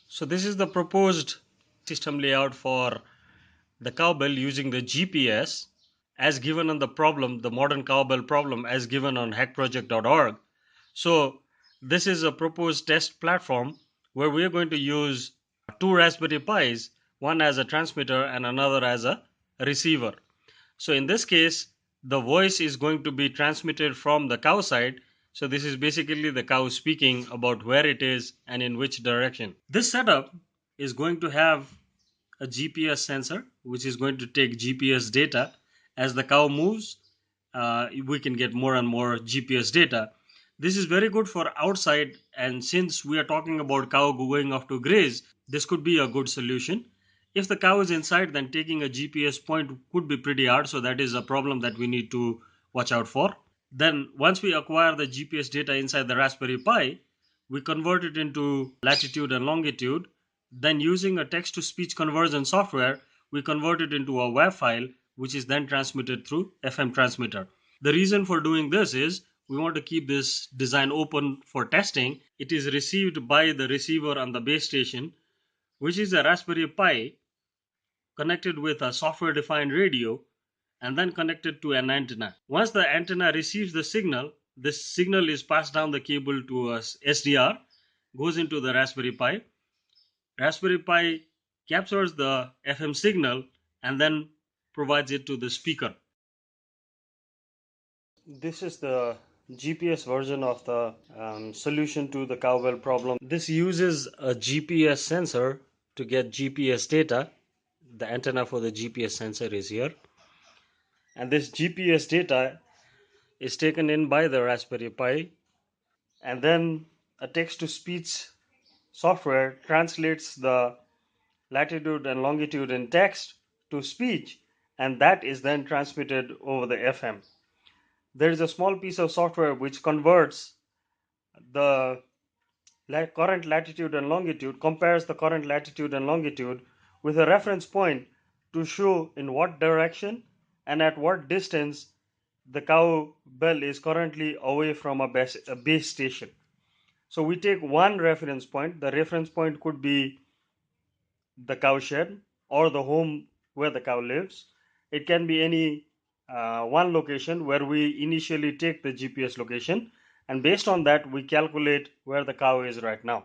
So this is the proposed system layout for the cowbell using the GPS as given on the problem, the modern cowbell problem as given on hackproject.org. So this is a proposed test platform where we are going to use two Raspberry Pis, one as a transmitter and another as a receiver. So in this case, the voice is going to be transmitted from the cow side. So this is basically the cow speaking about where it is and in which direction. This setup is going to have a GPS sensor which is going to take GPS data. As the cow moves, we can get more and more GPS data. This is very good for outside, and since we are talking about cow going off to graze, this could be a good solution. If the cow is inside, then taking a GPS point could be pretty hard, so that is a problem that we need to watch out for. Then once we acquire the GPS data inside the Raspberry Pi, we convert it into latitude and longitude. Then using a text-to-speech conversion software, we convert it into a WAV file, which is then transmitted through FM transmitter. The reason for doing this is we want to keep this design open for testing. It is received by the receiver on the base station, which is a Raspberry Pi connected with a software-defined radio and then connected to an antenna. Once the antenna receives the signal, this signal is passed down the cable to a SDR, goes into the Raspberry Pi. Raspberry Pi captures the FM signal and then provides it to the speaker. This is the GPS version of the solution to the cowbell problem. This uses a GPS sensor to get GPS data. The antenna for the GPS sensor is here. And this GPS data is taken in by the Raspberry Pi, and then a text-to-speech software translates the latitude and longitude in text to speech, and that is then transmitted over the FM. There is a small piece of software which converts the current latitude and longitude, compares the current latitude and longitude with a reference point to show in what direction and at what distance the cow bell is currently away from a base station. So we take one reference point. The reference point could be the cow shed or the home where the cow lives. It can be any one location where we initially take the GPS location, and based on that we calculate where the cow is right now.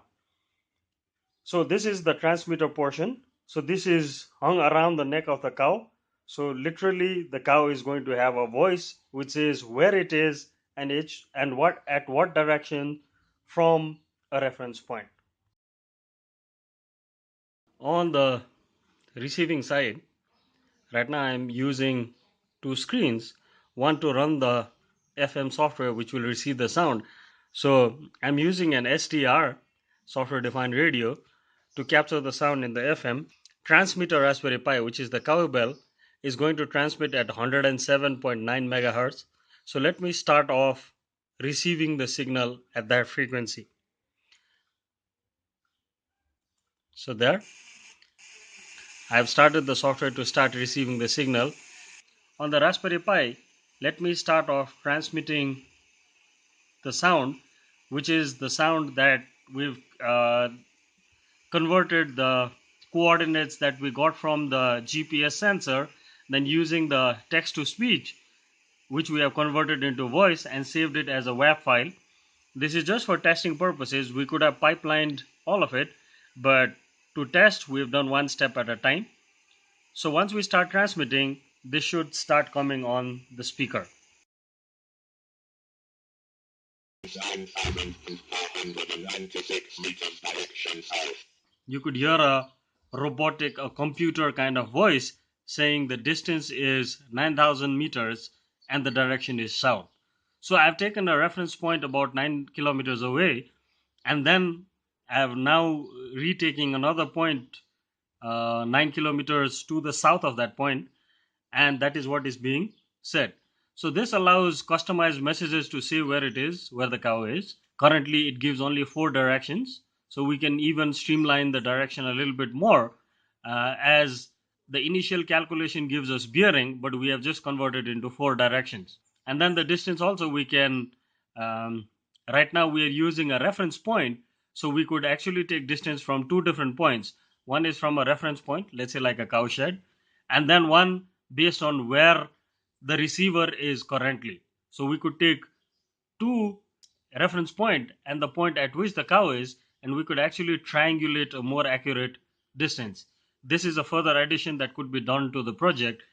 So this is the transmitter portion. So this is hung around the neck of the cow. So literally the cow is going to have a voice which says where it is and what at what direction from a reference point. On the receiving side, right now I'm using two screens, one to run the FM software which will receive the sound. So I'm using an SDR, software defined radio, to capture the sound in the FM. Transmitter Raspberry Pi, which is the cowbell, is going to transmit at 107.9 megahertz. So let me start off receiving the signal at that frequency. So there, I've started the software to start receiving the signal. On the Raspberry Pi, let me start off transmitting the sound, which is the sound that we've converted the coordinates that we got from the GPS sensor, then using the text to speech, which we have converted into voice and saved it as a WAV file. This is just for testing purposes. We could have pipelined all of it, but to test, we've done one step at a time. So once we start transmitting, this should start coming on the speaker. You could hear a robotic, a computer kind of voice saying the distance is 9,000 meters and the direction is south. So I've taken a reference point about 9 kilometers away, and then I've now retaking another point 9 kilometers to the south of that point, and that is what is being said. So this allows customized messages to say where it is, where the cow is. Currently it gives only 4 directions, so we can even streamline the direction a little bit more, as the initial calculation gives us bearing, but we have just converted into 4 directions. And then the distance also we can, right now we are using a reference point, So we could actually take distance from two different points. One is from a reference point, let's say like a cow shed, and then one based on where the receiver is currently. So we could take two reference point and the point at which the cow is, and we could actually triangulate a more accurate distance. This is a further addition that could be done to the project